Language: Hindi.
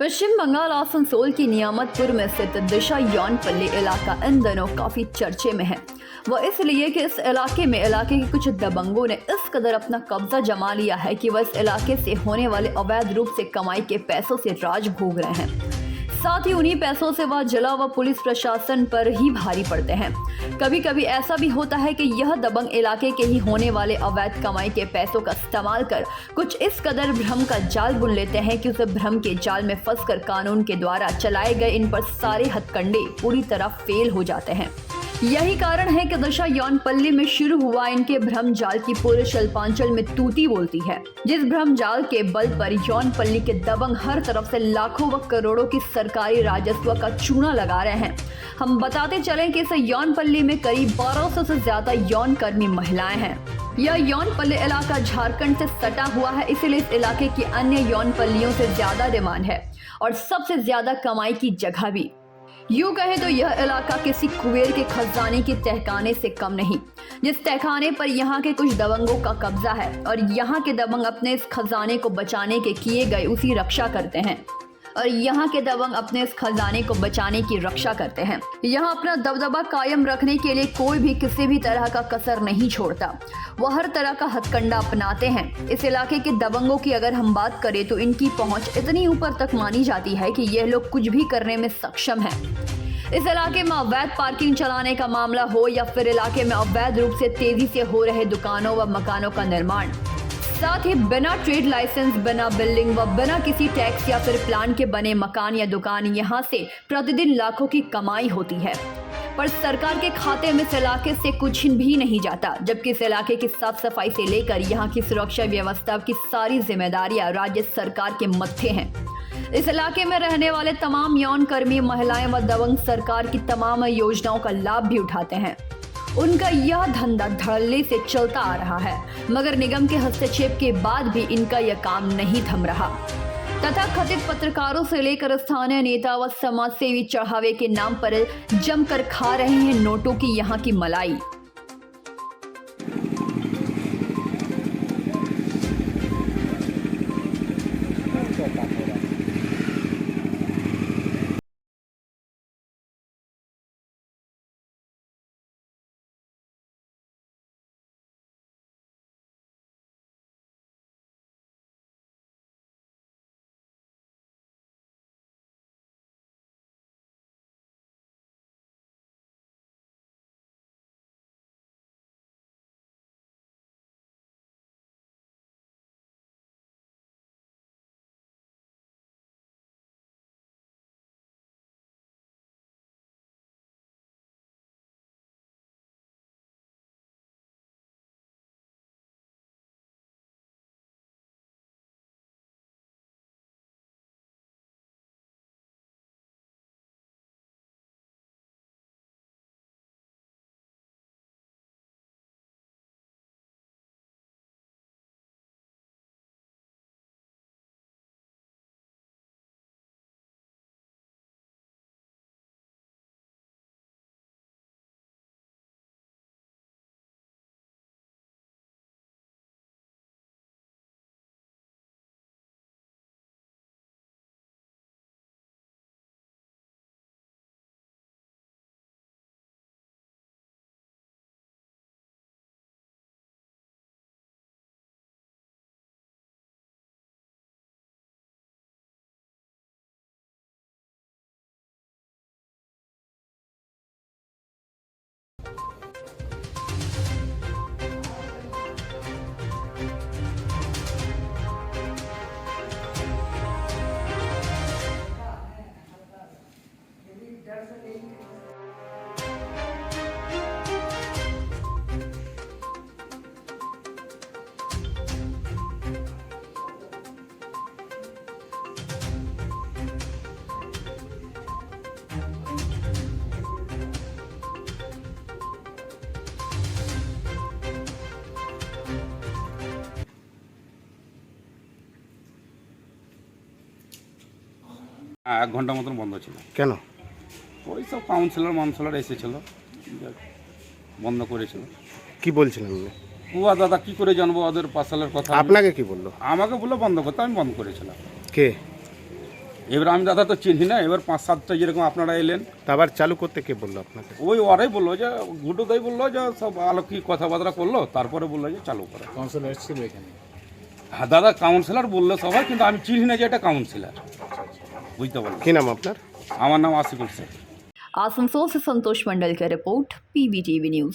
पश्चिम बंगाल आसनसोल की नियामतपुर में स्थित दिशा यौनपल्ली इलाका इन दिनों काफी चर्चे में है। वह इसलिए कि इस इलाके में इलाके के कुछ दबंगों ने इस कदर अपना कब्जा जमा लिया है कि वह इस इलाके से होने वाले अवैध रूप से कमाई के पैसों से राज भोग रहे हैं। साथ ही उन्हीं पैसों से वह जिला व पुलिस प्रशासन पर ही भारी पड़ते हैं। कभी कभी ऐसा भी होता है कि यह दबंग इलाके के ही होने वाले अवैध कमाई के पैसों का इस्तेमाल कर कुछ इस कदर भ्रम का जाल बुन लेते हैं कि उस भ्रम के जाल में फंसकर कानून के द्वारा चलाए गए इन पर सारे हथकंडे पूरी तरह फेल हो जाते हैं। यही कारण है कि दिशा यौनपल्ली में शुरू हुआ इनके भ्रम जाल की पूरे शिल्पांचल में तूती बोलती है। जिस भ्रम जाल के बल पर यौनपल्ली के दबंग हर तरफ से लाखों व करोड़ों की सरकारी राजस्व का चूना लगा रहे हैं। हम बताते चलें कि इस यौनपल्ली में करीब 1200 से ज्यादा यौन कर्मी महिलाएं हैं। यह यौनपल्ली इलाका झारखंड से सटा हुआ है, इसीलिए इस इलाके की अन्य यौनपल्लियों से ज्यादा डिमांड है और सबसे ज्यादा कमाई की जगह भी। यूं कहे तो यह इलाका किसी कुबेर के खजाने की तहखाने से कम नहीं, जिस तहखाने पर यहाँ के कुछ दबंगों का कब्जा है और यहाँ के दबंग अपने इस खजाने को बचाने के किए गए उसी रक्षा करते हैं यहाँ अपना दबदबा कायम रखने के लिए कोई भी किसी भी तरह का कसर नहीं छोड़ता। वह हर तरह का हथकंडा अपनाते हैं। इस इलाके के दबंगों की अगर हम बात करें तो इनकी पहुंच इतनी ऊपर तक मानी जाती है कि यह लोग कुछ भी करने में सक्षम हैं। इस इलाके में अवैध पार्किंग चलाने का मामला हो या फिर इलाके में अवैध रूप से तेजी से हो रहे दुकानों व मकानों का निर्माण, साथ ही बिना ट्रेड लाइसेंस, बिना बिल्डिंग व बिना किसी टैक्स या फिर प्लान के बने मकान या दुकान, यहाँ से प्रतिदिन लाखों की कमाई होती है, पर सरकार के खाते में इस इलाके से कुछ भी नहीं जाता। जबकि इस इलाके की साफ सफाई से लेकर यहाँ की सुरक्षा व्यवस्था की सारी जिम्मेदारियां राज्य सरकार के मत्थे हैं। इस इलाके में रहने वाले तमाम यौन कर्मी महिलाएं व दबंग सरकार की तमाम योजनाओं का लाभ भी उठाते हैं। उनका यह धंधा धड़ल्ले से चलता आ रहा है, मगर निगम के हस्तक्षेप के बाद भी इनका यह काम नहीं थम रहा। तथा कथित पत्रकारों से लेकर स्थानीय नेता व समाज सेवी चढ़ावे के नाम पर जमकर खा रहे हैं नोटों की यहाँ की मलाई। এক ঘন্টা মতন বন্ধ ছিল। কেন? ওই সব কাউন্সিলর এসেছিল, বন্ধ করেছিল। কি বলছিলেন উনি? বুয়া দাদা কি করে জানবো ওদের পার্সেলের কথা? আপনাকে কি বললো? আমাকে বললো বন্ধ করতে, আমি বন্ধ করেছিলাম। কে? এবার আমি দাদা তো চিনি না, এবার 5-7টা যেরকম আপনারা এলেন, তা আবার চালু করতে কে বললো আপনাকে? ওই ওরাই বললো যে গুড্ডুদাই বললো যে সব আলো কি কথাবার্তা করলো, তারপরে বললো যে চালু করে। কাউন্সিলর এসেছিল এখানে? হ্যাঁ দাদা, কাউন্সিলর বললো সবাই, কিন্তু আমি চিনি না যে এটা কাউন্সিলর, বুঝতে পারলাম। কি নাম আপনার? আমার নাম আশিকুল শেখ। आसनसोल से संतोष मंडल की रिपोर्ट, PVTV न्यूज।